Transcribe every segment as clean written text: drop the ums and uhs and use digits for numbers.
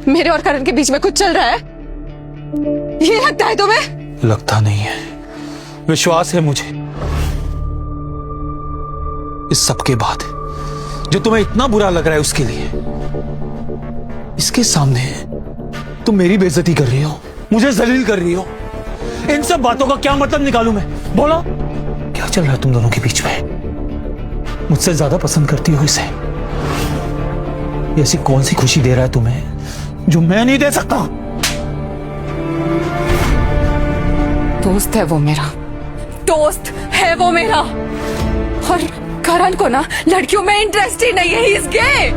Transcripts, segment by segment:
मेरे और करण के बीच में कुछ चल रहा है, ये लगता है तुम्हें? लगता नहीं है, विश्वास है मुझे। इस सब के बाद जो तुम्हें इतना बुरा लग रहा है उसके लिए, इसके सामने तुम मेरी बेइज्जती कर रही हो, मुझे जलील कर रही हो। इन सब बातों का क्या मतलब निकालूं मैं? बोलो, क्या चल रहा है तुम दोनों के बीच में? मुझसे ज्यादा पसंद करती हो इसे? ये ऐसी कौन सी खुशी दे रहा है तुम्हें जो मैं नहीं दे सकता? दोस्त है वो मेरा, दोस्त है वो मेरा। और करण को ना लड़कियों में इंटरेस्ट ही नहीं है, ही इज गे।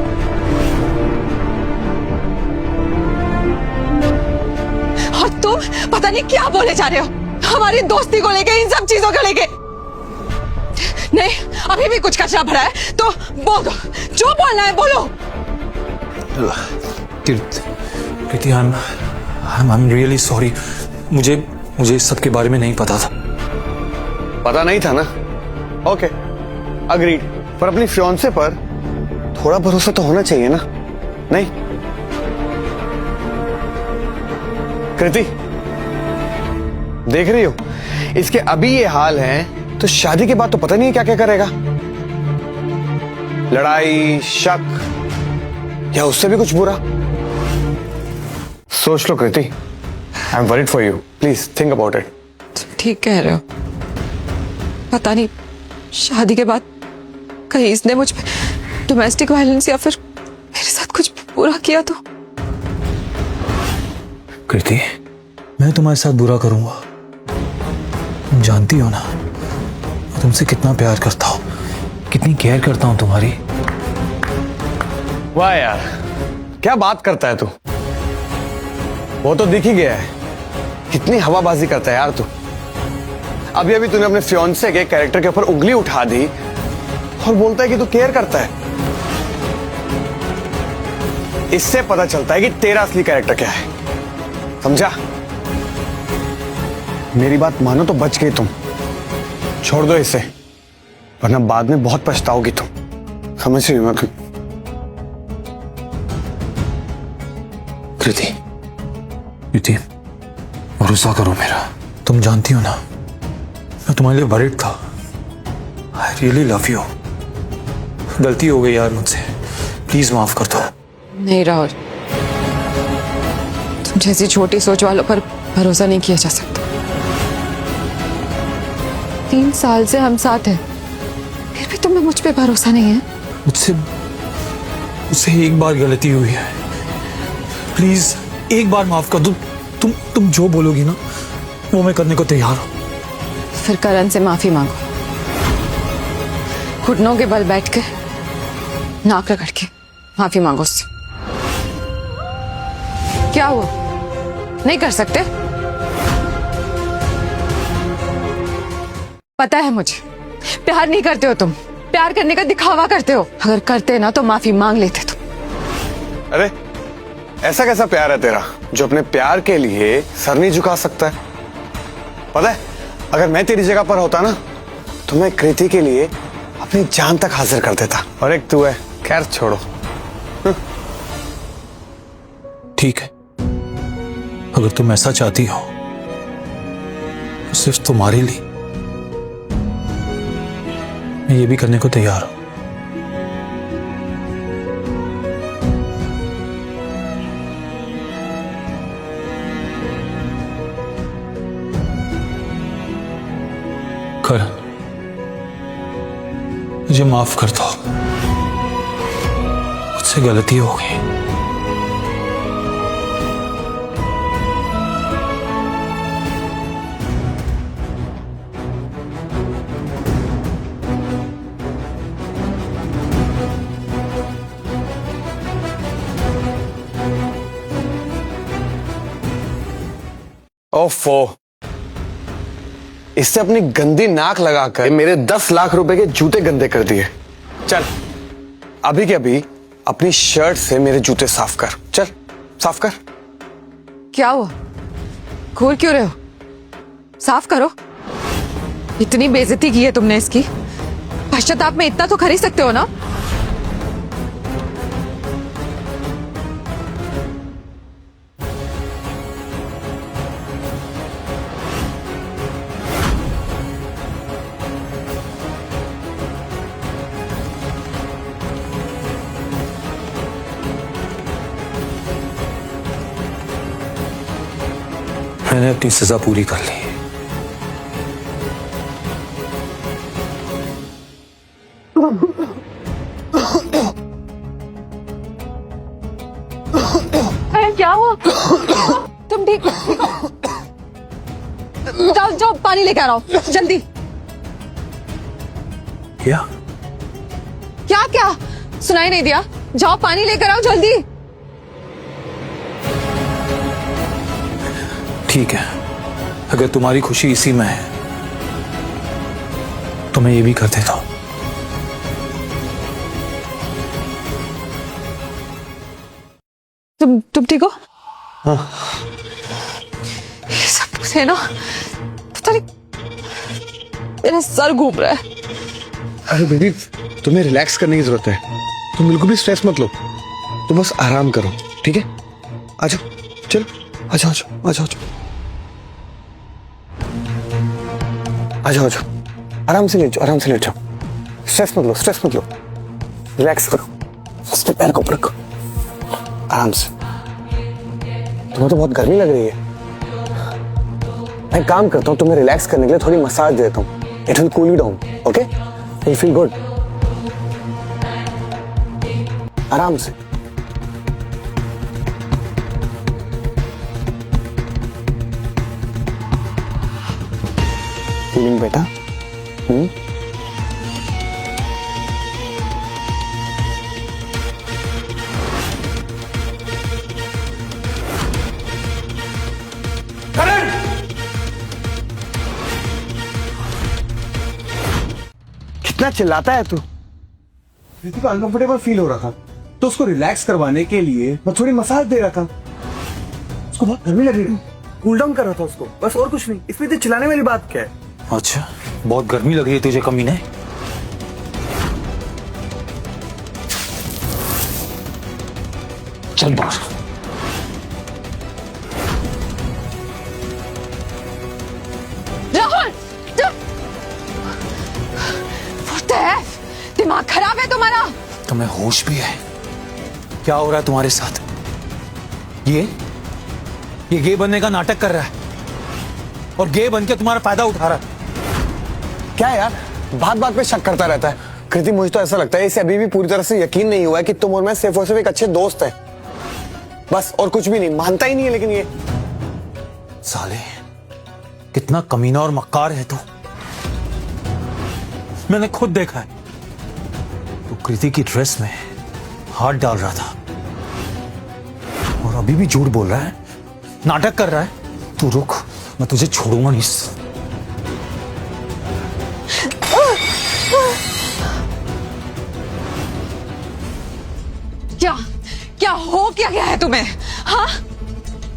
और तुम पता नहीं क्या बोले जा रहे हो हमारी दोस्ती को लेके, इन सब चीजों को लेके। नहीं, अभी भी कुछ कचरा भरा है तो बोल दो, जो बोलना है बोलो। कृति, आई एम रियली सॉरी। मुझे इस सब के बारे में नहीं पता था। पता नहीं था ना? Okay, agreed. पर अपनी फियांसे पर थोड़ा भरोसा तो होना चाहिए ना? नहीं कृति, देख रही हो इसके अभी ये हाल है तो शादी के बाद तो पता नहीं क्या क्या करेगा। लड़ाई, शक या उससे भी कुछ बुरा। सोच लो Kriti, I am worried for you, please think about it. ठीक कह रहे हो। पता नहीं शादी के बाद कहीं इसने मुझ पे डोमेस्टिक वायलेंस या फिर मेरे साथ कुछ बुरा किया तो। कृति, मैं तुम्हारे साथ बुरा करूंगा? तुम जानती हो ना मैं तुमसे कितना प्यार करता हूं, कितनी केयर करता हूं तुम्हारी। वाह यार, क्या बात करता है तू। वो तो दिख ही गया है कितनी हवाबाजी करता है यार तू। अभी अभी तूने अपने फियांसे के कैरेक्टर के ऊपर उंगली उठा दी और बोलता है कि तू केयर करता है। इससे पता चलता है कि तेरा असली कैरेक्टर क्या है, समझा? मेरी बात मानो तो बच गई तुम। छोड़ दो इसे, वरना बाद में बहुत पछताओगी तुम। समझ रही हो? कृति, भरोसा करो मेरा। तुम जानती हो ना मैं तुम्हारे लिए वरीड था। I really love you. गलती हो गई यार मुझसे, प्लीज माफ कर दो। नहीं राहुल, तुम जैसी छोटी सोच वालों पर भरोसा नहीं किया जा सकता। 3 साल से हम साथ हैं, फिर भी तुम्हें मुझ पे भरोसा नहीं है? मुझसे एक बार गलती हुई है, प्लीज एक बार माफ कर दो। तुम जो बोलोगी ना वो मैं करने को तैयार हूं। फिर करण से माफी मांगो, घुटनों के बल बैठ के नाक रगड़ के माफी मांगो उससे। क्या हुआ, नहीं कर सकते? पता है मुझे, प्यार नहीं करते हो तुम, प्यार करने का दिखावा करते हो। अगर करते ना तो माफी मांग लेते तुम। अरे ऐसा कैसा प्यार है तेरा जो अपने प्यार के लिए सर नहीं झुका सकता है? पता है, अगर मैं तेरी जगह पर होता ना तो मैं कृति के लिए अपनी जान तक हाजिर कर देता। और एक तू है, खैर छोड़ो। ठीक है, अगर तुम ऐसा चाहती हो तो सिर्फ तुम्हारे लिए मैं ये भी करने को तैयार हूं। करण, मुझे माफ कर दो, मुझसे गलती हो गई। ओफो, इससे अपनी गंदी नाक लगाकर मेरे 10 लाख रुपए के जूते गंदे कर दिए। चल अभी के अभी अपनी शर्ट से मेरे जूते साफ कर। चल साफ कर। क्या हुआ, घूर क्यों रहे हो? साफ करो। इतनी बेइज्जती की है तुमने इसकी, पश्चाताप में इतना तो कर ही सकते हो ना? मैंने अपनी सजा पूरी कर ली। क्या हुआ? तुम ठीक हो? जाओ जाओ पानी लेकर आओ जल्दी। क्या? क्या क्या सुनाई नहीं दिया? जाओ पानी लेकर आओ जल्दी। ठीक है, अगर तुम्हारी खुशी इसी में है तो मैं ये भी कर देता हूं। तुम ठीक हो? हाँ। ये सब से ना पता नहीं मेरा सर घूम रहा है। अरे बेबी, तुम्हें रिलैक्स करने की जरूरत है। तुम बिल्कुल भी स्ट्रेस मत लो, तुम बस आराम करो, ठीक है? आ जाओ, चलो आ जाओ, आ जाओ, आ जाओ, आ जाओ, आ जाओ। आराम से लेट जाओ, आराम से लेट जाओ। स्ट्रेस मत लो, स्ट्रेस मत लो, रिलैक्स करो। उसके पैर को रखो आराम से। तुम्हें तो बहुत गर्मी लग रही है। मैं काम करता हूँ, तुम्हें रिलैक्स करने के लिए थोड़ी मसाज देता हूँ। It will cool you down, okay? You feel good. आराम से। फीलिंग बेटा? कितना चिल्लाता है तू? प्रीति को अनकंफर्टेबल फील हो रहा था तो उसको रिलैक्स करवाने के लिए मैं थोड़ी मसाज दे रहा था। उसको बहुत गर्मी लग रही थी, कूल डाउन कर रहा था उसको, बस और कुछ नहीं। इसमें इतनी चिल्लाने वाली बात क्या है? अच्छा, बहुत गर्मी लग रही है तुझे कमीने? चल बाहर। राहुल, दिमाग खराब है तुम्हारा? तुम्हें होश भी है? क्या हो रहा है तुम्हारे साथ? ये गे बनने का नाटक कर रहा है और गे बन के तुम्हारा फायदा उठा रहा है। क्या यार, बात बात पे शक करता रहता है। कृति, मुझे तो ऐसा लगता है इसे अभी भी पूरी तरह से यकीन नहीं हुआ है कि तुम और मैं सिर्फ और सिर्फ एक अच्छे दोस्त हैं, बस, और कुछ भी नहीं। मानता ही नहीं है। लेकिन ये साले, कितना कमीना और मक्कार है तू। मैंने खुद देखा है, तू कृति की ड्रेस में हाथ डाल रहा था और अभी भी झूठ बोल रहा है, नाटक कर रहा है। तू रुक, मैं तुझे छोड़ूंगा नहीं। क्या क्या हो क्या गया है तुम्हें? हाँ,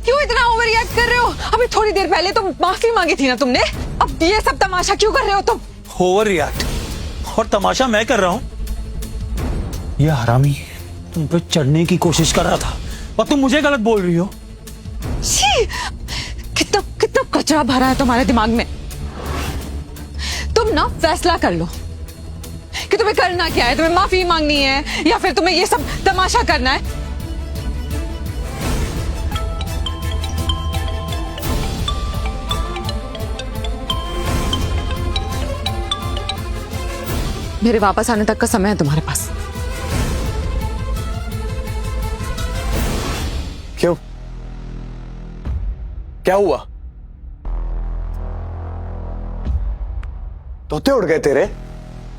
क्यों इतना ओवर रिएक्ट कर रहे हो? अभी थोड़ी देर पहले तो माफी मांगी थी ना तुमने, अब ये सब तमाशा क्यों कर रहे हो तुम? ओवर रिएक्ट और तमाशा मैं कर रहा हूं? यह हरामी तुम पे चढ़ने की कोशिश कर रहा था और तुम मुझे गलत बोल रही हो। छी, कितना कितना कचरा भरा है तुम्हारे दिमाग में। तुम ना फैसला कर लो कि तुम्हें करना क्या है। तुम्हें माफी मांगनी है या फिर तुम्हें ये सब तमाशा करना है? मेरे वापस आने तक का समय है तुम्हारे पास। क्यों? क्या हुआ? तोते उड़ गए तेरे?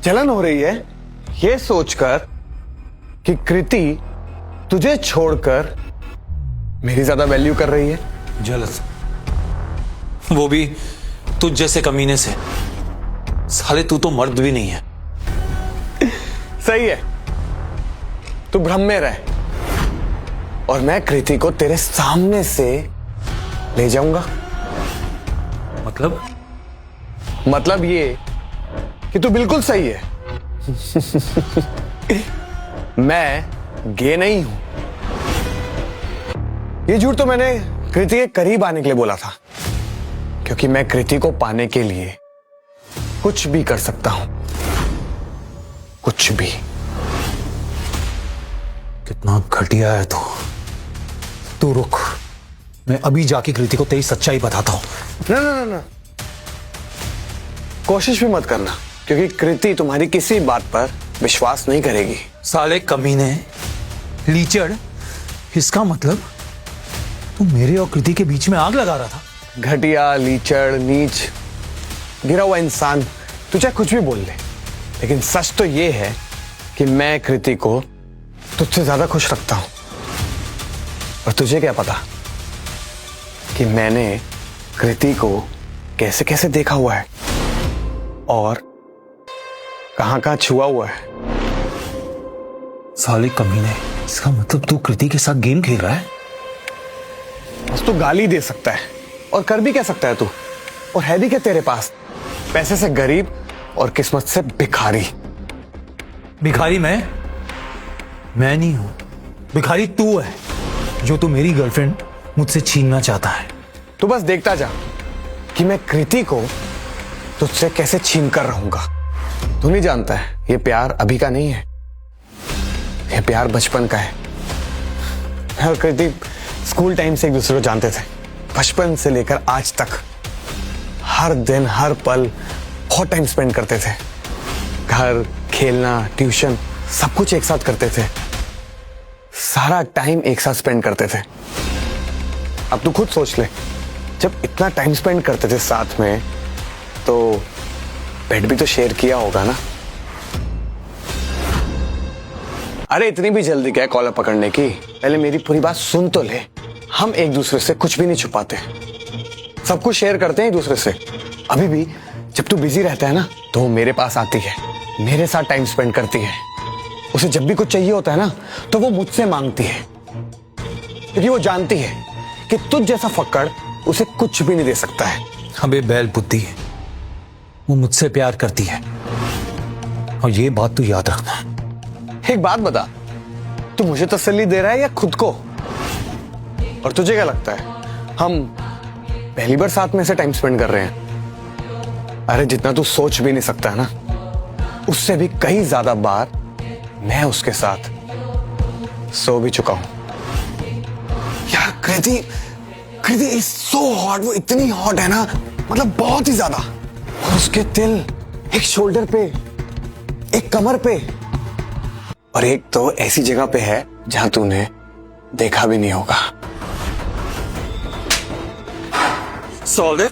जलन हो रही है ये सोचकर कि कृति तुझे छोड़कर मेरी ज्यादा वैल्यू कर रही है? जलस, वो भी तुझ जैसे कमीने से। साले, तू तो मर्द भी नहीं है। सही है, तू भ्रम में रह और मैं कृति को तेरे सामने से ले जाऊंगा। मतलब ये कि तू बिल्कुल सही है। मैं गे नहीं हूं। ये झूठ तो मैंने कृति के करीब आने के लिए बोला था, क्योंकि मैं कृति को पाने के लिए कुछ भी कर सकता हूं, कुछ भी। कितना घटिया है तू। तू रुक, मैं अभी जाके कृति को तेरी सच्चाई बताता हूं। ना ना ना ना, कोशिश भी मत करना, क्योंकि कृति तुम्हारी किसी बात पर विश्वास नहीं करेगी। साले कमीने, लीचड़, इसका मतलब तू मेरे और कृति के बीच में आग लगा रहा था। घटिया, लीचड़, नीच, गिरा हुआ इंसान, तू चाहे कुछ भी बोल ले, लेकिन सच तो ये है कि मैं कृति को तुझसे ज्यादा खुश रखता हूं। और तुझे क्या पता कि मैंने कृति को कैसे कैसे देखा हुआ है और कहां कहां छुआ हुआ है। साले कमीने, इसका मतलब तू कृति के साथ गेम खेल रहा है? बस तू गाली दे सकता है और कर भी क्या सकता है तू, और है भी क्या तेरे पास? पैसे से गरीब और किस्मत से भिखारी। भिखारी मैं नहीं हूं। भिखारी तू है, जो तू मेरी गर्लफ्रेंड मुझसे छीनना चाहता है। तू बस देखता जा कि मैं कृति को तुझसे कैसे छीन कर रहूंगा। तू नहीं जानता है, ये प्यार अभी का नहीं है, ये प्यार बचपन का है। मैं और कृति स्कूल टाइम से एक दूसरे को जानते थे, बचपन से लेकर आज तक हर दिन हर पल बहुत टाइम स्पेंड करते थे। घर, खेलना, ट्यूशन, सब कुछ एक साथ करते थे, सारा टाइम एक साथ स्पेंड करते थे। अब तू खुद सोच ले, जब इतना टाइम स्पेंड करते थे साथ में, तो बेड भी तो शेयर किया होगा ना। अरे इतनी भी जल्दी क्या है कॉलर पकड़ने की? पहले मेरी पूरी बात सुन तो ले। हम एक दूसरे से कुछ भी नहीं छुपाते, सब कुछ शेयर करते हैं एक दूसरे से। अभी भी जब तू बिजी रहता है ना, तो वो मेरे पास आती है, मेरे साथ टाइम स्पेंड करती है। उसे जब भी कुछ चाहिए होता है ना, तो वो मुझसे मांगती है, क्योंकि वो जानती है कि तुझ जैसा फक्कड़ उसे कुछ भी नहीं दे सकता है। अबे बैल बुद्धि है, वो मुझसे प्यार करती है, और ये बात तू याद रखना। एक बात बता, तू मुझे तसल्ली दे रहा है या खुद को? और तुझे क्या लगता है, हम पहली बार साथ में से टाइम स्पेंड कर रहे हैं? अरे जितना तू सोच भी नहीं सकता है ना, उससे भी कई ज्यादा बार मैं उसके साथ सो भी चुका हूं। यार कृति इज सो हॉट, वो इतनी हॉट है ना, मतलब बहुत ही ज्यादा। और उसके तिल एक शोल्डर पे, एक कमर पे, और एक तो ऐसी जगह पे है जहां तूने देखा भी नहीं होगा। सॉलिड।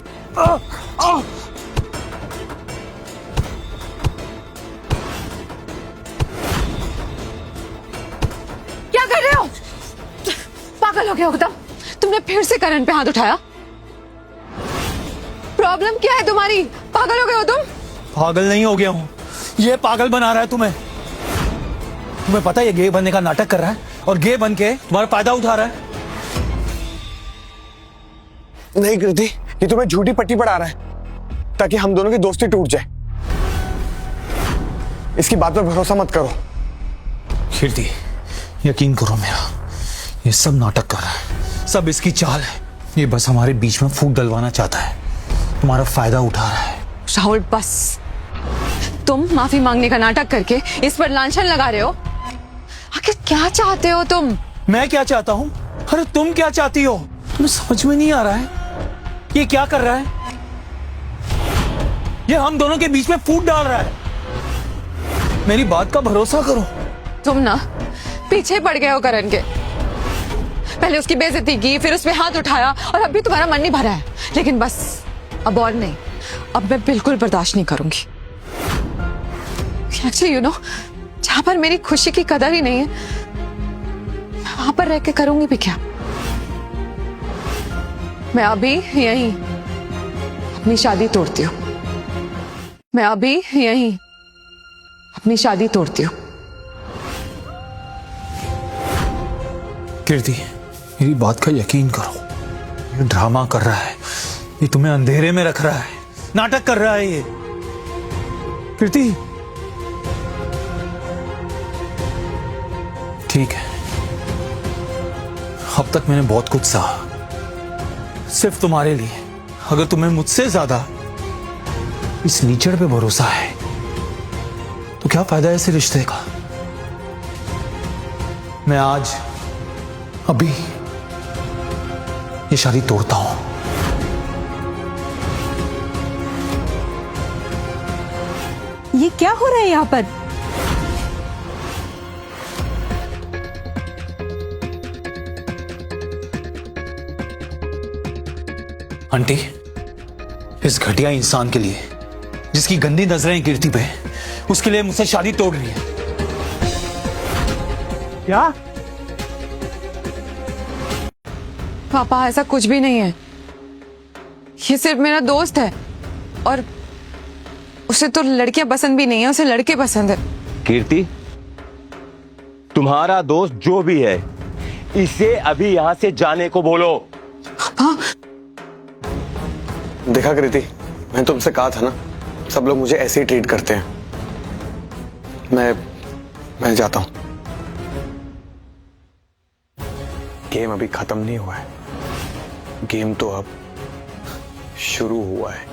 क्या कर रहे हो? पागल हो गए हो एकदम? तुमने फिर से करण पे हाथ उठाया। प्रॉब्लम क्या है तुम्हारी? पागल हो गए हो तुम? पागल नहीं हो गया हूं, ये पागल बना रहा है तुम्हें। तुम्हें पता है ये गे बनने का नाटक कर रहा है, और गे बन के तुम्हारा फायदा उठा रहा है। नहीं कृति, ये तुम्हें झूठी पट्टी पढ़ा रहा है ताकि हम दोनों की दोस्ती टूट जाए। इसकी बात पर भरोसा मत करो। कीर्ति, यकीन करो मेरा, ये सब नाटक कर रहा है, सब इसकी चाल है। ये बस हमारे बीच में फूट डलवाना चाहता है, तुम्हारा फायदा उठा रहा है। राहुल बस, तुम माफी मांगने का नाटक करके इस पर लांछन लगा रहे हो। आखिर क्या चाहते हो तुम? मैं क्या चाहता हूं? अरे तुम क्या चाहती हो? तुम्हें समझ में नहीं आ रहा है ये क्या कर रहा है? ये हम दोनों के बीच में फूट डाल रहा है। मेरी बात का भरोसा करो। तुम ना पीछे पड़ गए हो करण के। पहले उसकी बेइज्जती की, फिर उस पे हाथ उठाया, और अब भी तुम्हारा मन नहीं भरा है। लेकिन बस अब और नहीं, अब मैं बिल्कुल बर्दाश्त नहीं करूंगी। एक्चुअली यू नो, जहां पर मेरी खुशी की कदर ही नहीं है, वहां पर रह के करूंगी भी क्या? मैं अभी यहीं अपनी शादी तोड़ती हूँ। मैं अभी यहीं अपनी शादी तोड़ती हूँ। कीर्ति, मेरी बात का यकीन करो, ये ड्रामा कर रहा है, ये तुम्हें अंधेरे में रख रहा है, नाटक कर रहा है ये। कीर्ति, ठीक है, अब तक मैंने बहुत कुछ सहा, सिर्फ तुम्हारे लिए। अगर तुम्हें मुझसे ज्यादा इस लीचड़ पे भरोसा है, तो क्या फायदा है इस रिश्ते का? मैं आज, अभी ये शादी तोड़ता हूं। ये क्या हो रहा है यहाँ पर? आंटी, इस घटिया इंसान के लिए जिसकी गंदी नजरें कीर्ति पे, उसके लिए मुझसे शादी तोड़ रही है। क्या? पापा ऐसा कुछ भी नहीं है, ये सिर्फ मेरा दोस्त है और उसे तो लड़कियां पसंद भी नहीं है, उसे लड़के पसंद है। कीर्ति, तुम्हारा दोस्त जो भी है, इसे अभी यहां से जाने को बोलो। पापा देखा कृति, मैं तुमसे कहा था ना, सब लोग मुझे ऐसे ही ट्रीट करते हैं। मैं जाता हूं। गेम अभी खत्म नहीं हुआ है, गेम तो अब शुरू हुआ है।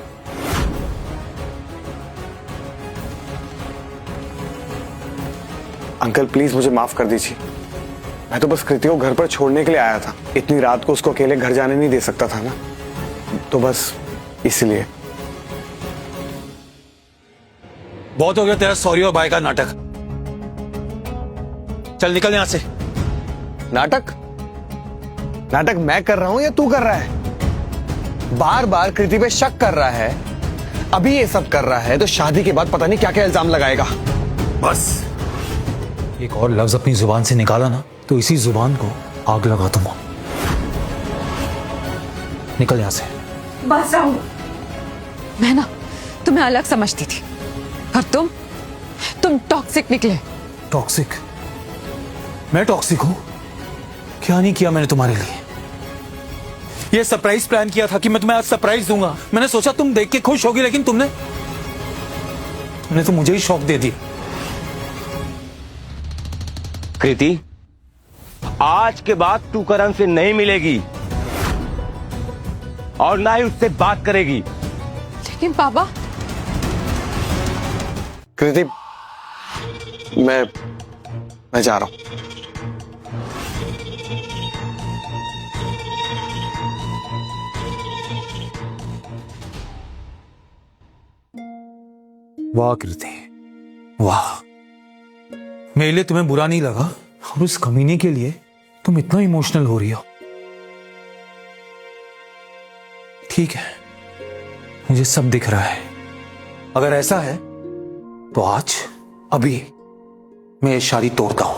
अंकल प्लीज मुझे माफ कर दीजिए, मैं तो बस कृति को घर पर छोड़ने के लिए आया था। इतनी रात को उसको अकेले घर जाने नहीं दे सकता था ना, तो बस इसलिए। बहुत हो गया तेरा सॉरी और बाय का नाटक। चल निकल यहां से। नाटक? नाटक मैं कर रहा हूं या तू कर रहा है? बार बार कृति पे शक कर रहा है, अभी ये सब कर रहा है तो शादी के बाद पता नहीं क्या क्या इल्जाम लगाएगा। बस एक और लफ्ज अपनी जुबान से निकाला ना तो इसी जुबान को आग लगा दूंगा। निकल यहां से। बस राहुल, मैं ना तुम्हें अलग समझती थी और तुम टॉक्सिक निकले। टॉक्सिक? मैं टॉक्सिक हूं? क्या नहीं किया मैंने तुम्हारे लिए? ये सरप्राइज प्लान किया था कि मैं तुम्हें आज सरप्राइज दूंगा। मैंने सोचा तुम देख के खुश होगी, लेकिन तुमने तो मुझे ही शॉक दे दिया। कृति, आज के बाद तू करण से नहीं मिलेगी और ना ही उससे बात करेगी। लेकिन पापा, कृति मैं जा रहा हूं। वाह कृति, वाह, मेरे लिए तुम्हें बुरा नहीं लगा और उस कमीने के लिए तुम इतना इमोशनल हो रही हो। ठीक है, मुझे सब दिख रहा है। अगर ऐसा है तो आज अभी मैं ये शादी तोड़ता हूं।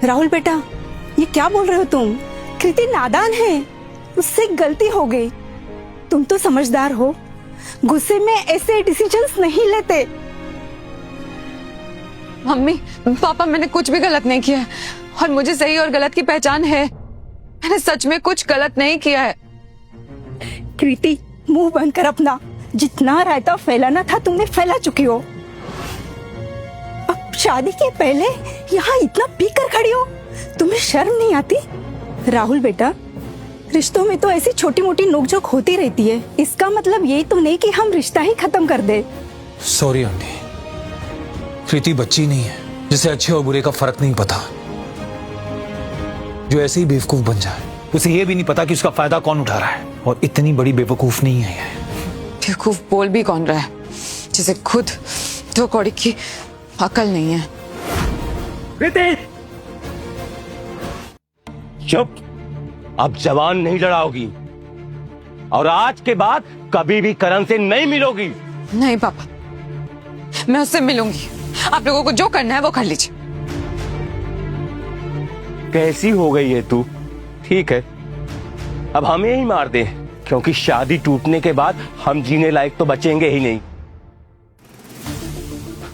राहुल बेटा, ये क्या बोल रहे हो तुम? कृति नादान है, उससे गलती हो गई। तुम तो समझदार हो, गुस्से में ऐसे डिसीजंस नहीं लेते। मम्मी पापा, मैंने कुछ भी गलत नहीं किया है और मुझे सही और गलत की पहचान है। मैंने सच में कुछ गलत नहीं किया है। कृति, मुंह बंद कर अपना। जितना रायता फैलाना था तुमने फैला चुकी हो। अब शादी के पहले यहाँ इतना पी कर खड़ी हो, तुम्हें शर्म नहीं आती? राहुल बेटा, रिश्तों में तो ऐसी छोटी मोटी नोकझोंक होती रहती है। इसका मतलब यही तो नहीं कि हम रिश्ता ही खत्म कर दे। सॉरी आंटी, कृति बच्ची नहीं है जिसे अच्छे और बुरे का फर्क नहीं पता, जो ऐसे ही बेवकूफ बन जाए। उसे ये भी नहीं पता कि उसका फायदा कौन उठा रहा है, और इतनी बड़ी बेवकूफ नहीं है ये। बेवकूफ बोल भी कौन रहा है जिसे खुद दो कौड़ी की अकल नहीं है। कृति, चुप। अब जवान नहीं लड़ाओगी और आज के बाद कभी भी करण से नहीं मिलोगी। नहीं पापा, मैं उससे मिलूंगी। आप लोगों को जो करना है वो कर लीजिए। कैसी हो गई है तू? ठीक है, अब हमें ही मार दे, क्योंकि शादी टूटने के बाद हम जीने लायक तो बचेंगे ही नहीं।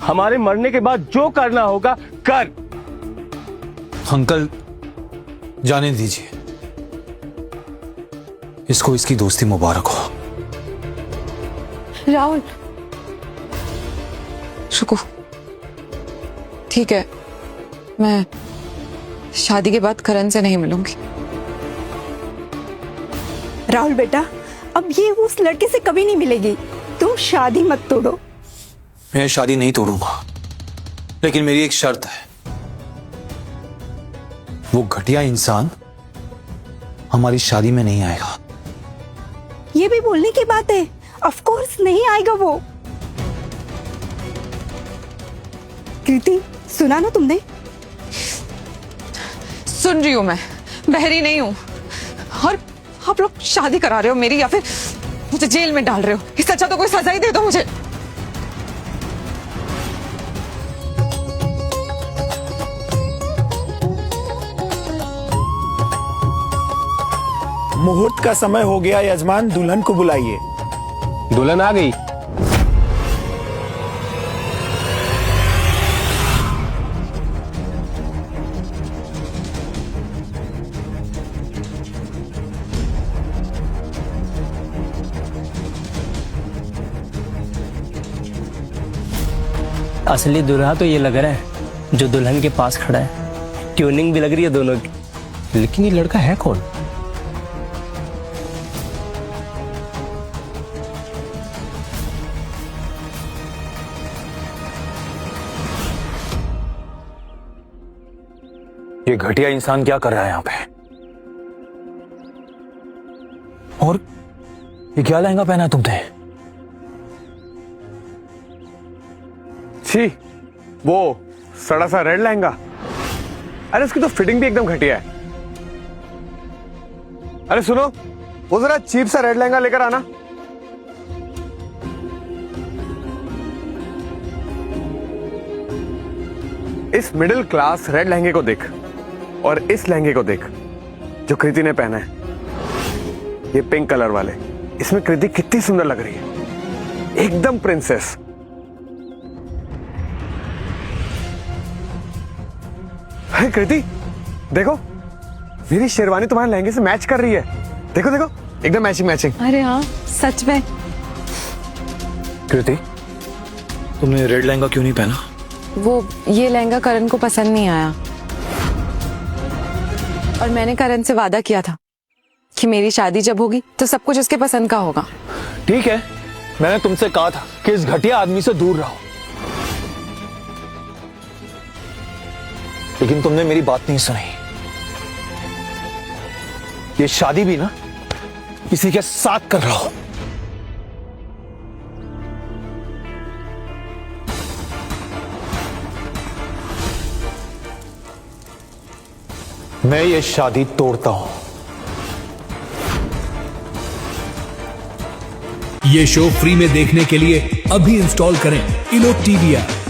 हमारे मरने के बाद जो करना होगा कर। अंकल जाने दीजिए, इसको इसकी दोस्ती मुबारक हो। राहुल रुको, ठीक है, मैं शादी के बाद करण से नहीं मिलूंगी। राहुल बेटा, अब ये उस लड़के से कभी नहीं मिलेगी। तुम शादी मत तोड़ो। मैं शादी नहीं तोड़ूंगा, लेकिन मेरी एक शर्त है, वो घटिया इंसान हमारी शादी में नहीं आएगा। ये भी बोलने की बात है? ऑफ कोर्स नहीं आएगा वो। कृति, सुना ना तुमने? सुन रही हूं मैं, बहरी नहीं हूं। और आप लोग शादी करा रहे हो मेरी, या फिर मुझे जेल में डाल रहे हो? इससे अच्छा तो कोई सजा ही दे दो मुझे। मुहूर्त का समय हो गया, यजमान दुल्हन को बुलाइए। दुल्हन आ गई। असली दुल्हा तो ये लग रहा है जो दुल्हन के पास खड़ा है। ट्यूनिंग भी लग रही है दोनों की। लेकिन ये लड़का है कौन? ये घटिया इंसान क्या कर रहा है यहां पे? और ये क्या लहंगा पहना है तुमने? छी, वो सड़ा सा रेड लहंगा। अरे उसकी तो फिटिंग भी एकदम घटिया है। अरे सुनो, वो जरा चीप सा रेड लहंगा लेकर आना। इस मिडिल क्लास रेड लहंगे को देख और इस लहंगे को देख जो कृति ने पहना है, ये पिंक कलर वाले। इसमें कृति कितनी सुंदर लग रही है, एकदम प्रिंसेस। अरे कृति, देखो मेरी शेरवानी तुम्हारे लहंगे से मैच कर रही है। देखो देखो, एकदम मैचिंग मैचिंग। अरे हाँ, सच में। कृति, तुमने रेड लहंगा क्यों नहीं पहना? वो ये लहंगा करण को पसंद नहीं आया, और मैंने करण से वादा किया था कि मेरी शादी जब होगी तो सब कुछ उसके पसंद का होगा। ठीक है, मैंने तुमसे कहा था कि इस घटिया आदमी से दूर रहो, लेकिन तुमने मेरी बात नहीं सुनी। ये शादी भी ना इसी के साथ कर रहा हूं। मैं ये शादी तोड़ता हूं। ये शो फ्री में देखने के लिए अभी इंस्टॉल करें इलो टीवी ऐप।